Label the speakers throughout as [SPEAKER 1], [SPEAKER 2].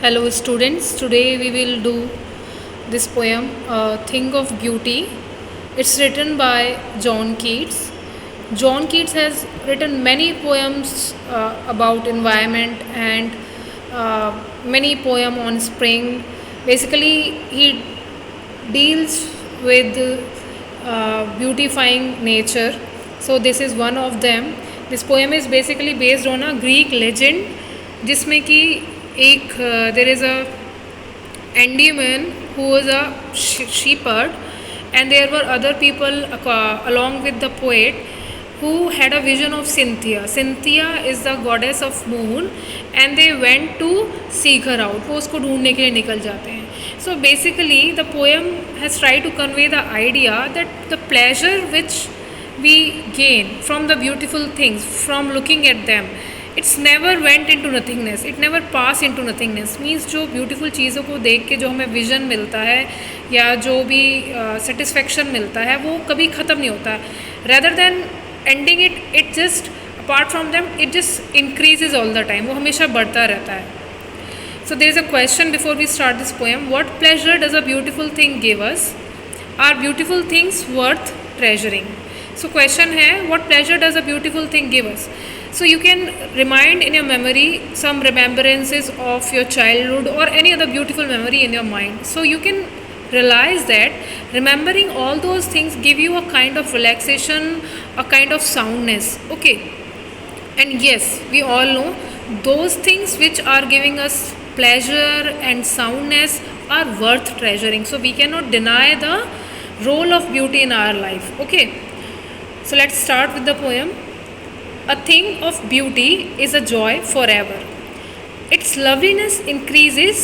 [SPEAKER 1] Hello students, today we will do this poem, Thing of Beauty. It's written by John Keats. John Keats has written many poems about environment and many poem on spring. Basically, he deals with beautifying nature. So this is one of them. This poem is basically based on a Greek legend जिसमें कि एक there is a Endymion who was a shepherd, and there were other people along with the poet who had a vision of Cynthia. Cynthia is the goddess of moon, and they went to seek her out. वो उसको ढूंढने के लिए निकल जाते हैं. So basically the poem has tried to convey the idea that the pleasure which we gain from the beautiful things, from looking at them, it's never went into nothingness, it never pass into nothingness. Means जो beautiful चीज़ों को देख के जो हमें vision मिलता है या जो भी सेटिस्फेक्शन मिलता है वो कभी ख़त्म नहीं होता है. Rather than ending it just apart from them it just increases all the time, वो हमेशा बढ़ता रहता है. So there is a question before we start this poem. What pleasure does a beautiful thing give us? Are beautiful things worth treasuring? So question है, what pleasure does a beautiful thing give us? So you can remind in your memory some remembrances of your childhood or any other beautiful memory in your mind. So you can realize that remembering all those things give you a kind of relaxation, a kind of soundness. Okay. And yes, we all know those things which are giving us pleasure and soundness are worth treasuring. So we cannot deny the role of beauty in our life. Okay. So let's start with the poem. A thing of beauty is a joy forever. Its loveliness increases,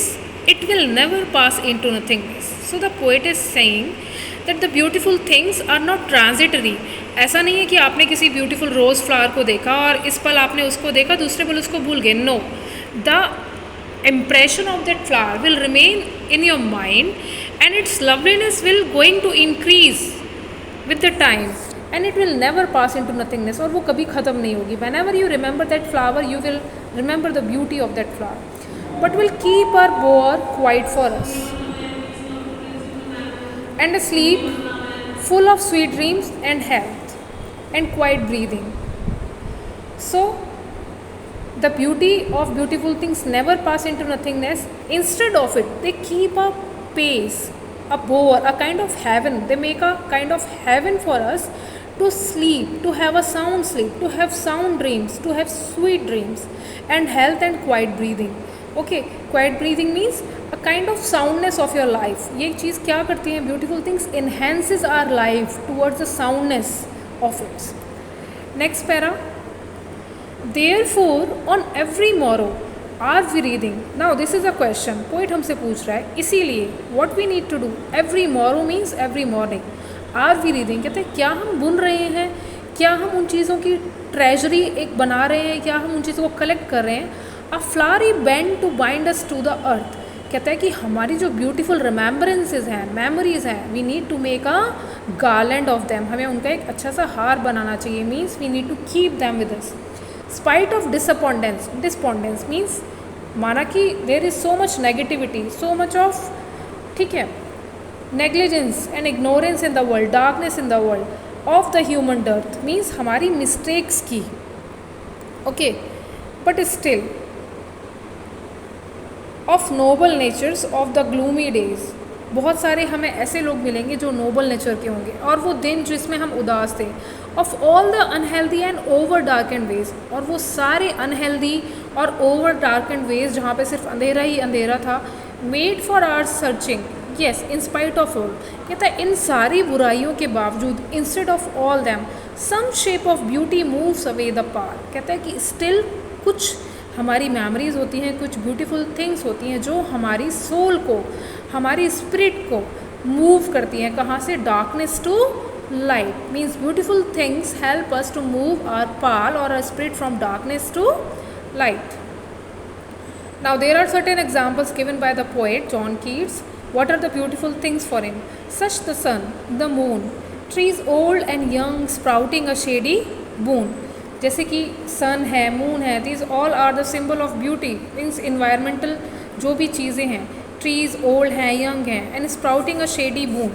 [SPEAKER 1] it will never pass into nothingness. So the poet is saying that the beautiful things are not transitory. ऐसा नहीं है कि आपने किसी beautiful rose flower को देखा और इस पल आपने उसको देखा, दूसरे पल उसको भूल गए. No, the impression of that flower will remain in your mind and its loveliness will going to increase with the time. And it will never pass into nothingness, और वो कभी ख़त्म नहीं होगी. Whenever you remember that flower, you will remember the beauty of that flower, but will keep our bower quiet for us, and asleep, full of sweet dreams and health, and quiet breathing. So, the beauty of beautiful things never pass into nothingness. Instead of it, they keep a pace, a bower, a kind of heaven. They make a kind of heaven for us to sleep, to have a sound sleep, to have sound dreams, to have sweet dreams, and health and quiet breathing. Okay, quiet breathing means a kind of soundness of your life. ये चीज़ क्या करती है? Beautiful things enhances our life towards the soundness of it. Next para. Therefore, on every morrow are we reading? Now this is a question. Poet हमसे पूछ रहा है, इसीलिए what we need to do? Every morrow means every morning. Are we reading कहते हैं क्या हम बुन रहे हैं, क्या हम उन चीज़ों की ट्रेजरी एक बना रहे हैं, क्या हम उन चीज़ों को कलेक्ट कर रहे हैं. A flowery band to bind us to the earth. कहता है कि हमारी जो ब्यूटीफुल रिमेम्बरेंसेस हैं, मेमोरीज हैं, we need to make a garland of them. हमें उनका एक अच्छा सा हार बनाना चाहिए. Means we need to keep them with us. Spite of despondence means माना कि there is so much negativity, so much of, ठीक है, negligence and ignorance in the world, darkness in the world of the human dirt, means हमारी mistakes की. Okay, but still of noble natures of the gloomy days. बहुत सारे हमें ऐसे लोग मिलेंगे जो नोबल नेचर के होंगे, और वो दिन जिसमें हम उदास थे. Of all the unhealthy and over darkened ways, और वो सारे अनहेल्दी और ओवर डार्केंड वेज जहाँ पे सिर्फ अंधेरा ही अंधेरा था. Made for our searching, yes, in spite of all. कहता है इन सारी बुराइयों के बावजूद, instead of all them some shape of beauty moves away the pall. कहता है कि स्टिल कुछ हमारी मेमोरीज होती हैं, कुछ ब्यूटीफुल थिंग्स होती हैं जो हमारी सोल को, हमारी स्पिरिट को मूव करती हैं. कहाँ से? Darkness to light. Means beautiful things help us to move our pall और our spirit from darkness to light. Now there are certain examples given by the poet John Keats. What are the beautiful things for him? Such the sun, the moon, trees old and young sprouting a shady boon. जैसे कि सन है, moon है, these all are the symbol of beauty, means environmental जो भी चीज़ें हैं, trees old हैं, young हैं, and sprouting a shady boon.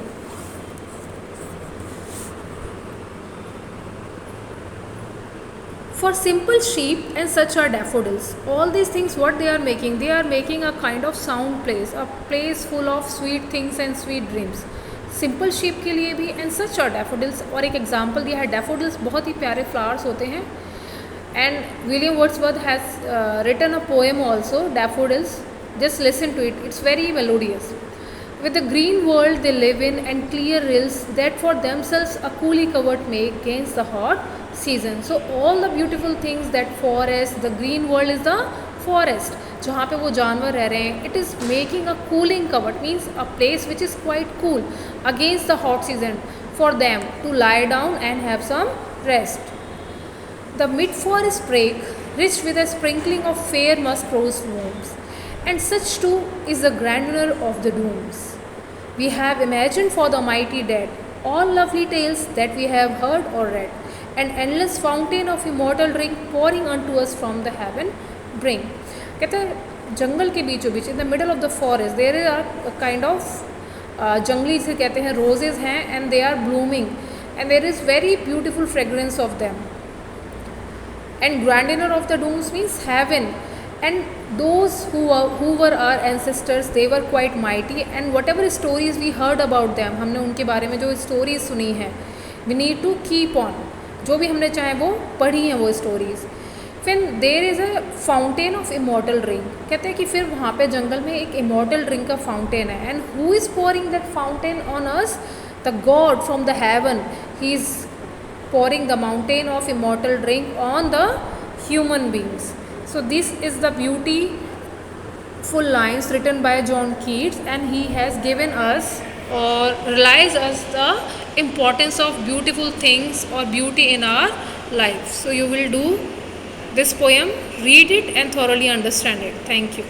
[SPEAKER 1] For simple sheep and such are daffodils. All these things, what they are making a kind of sound place, a place full of sweet things and sweet dreams. Simple sheep के लिए भी, and such are daffodils. और एक example दिया है, daffodils बहुत ही प्यारे flowers होते हैं. And William Wordsworth has written a poem also, daffodils. Just listen to it, it's very melodious. With the green world they live in and clear rills that for themselves a coolly covered make against the hot season. So all the beautiful things, that forest, the green world is the forest, जहाँ पे वो जानवर रह रहे हैं, it is making a cooling cover, means a place which is quite cool against the hot season for them to lie down and have some rest. The mid-forest brake, rich with a sprinkling of fair musk rose blooms, and such too is the grandeur of the dooms. We have imagined for the mighty dead all lovely tales that we have heard or read, an endless fountain of immortal drink pouring unto us from the heaven bring. कहते हैं जंगल के बीचों बीच, in the middle of the forest there are kind of जंगली जिसे कहते हैं रोजेज हैं, and they are blooming and there is very beautiful fragrance of them. And grandeur of the dooms means heaven, and those who were our ancestors, they were quite mighty, and whatever stories we heard about them, हमने उनके बारे में जो stories सुनी हैं, we need to keep on, जो भी हमने चाहे वो पढ़ी हैं वो stories. When there is a fountain of immortal drink, कहते हैं कि फिर वहाँ पे जंगल में एक immortal drink का fountain है, and who is pouring that fountain on us? The God from the heaven. He is pouring the mountain of immortal drink on the human beings. So this is the beautiful lines written by John Keats, and he has given us or realized us the importance of beautiful things or beauty in our life. So you will do this poem, read it and thoroughly understand it. Thank you.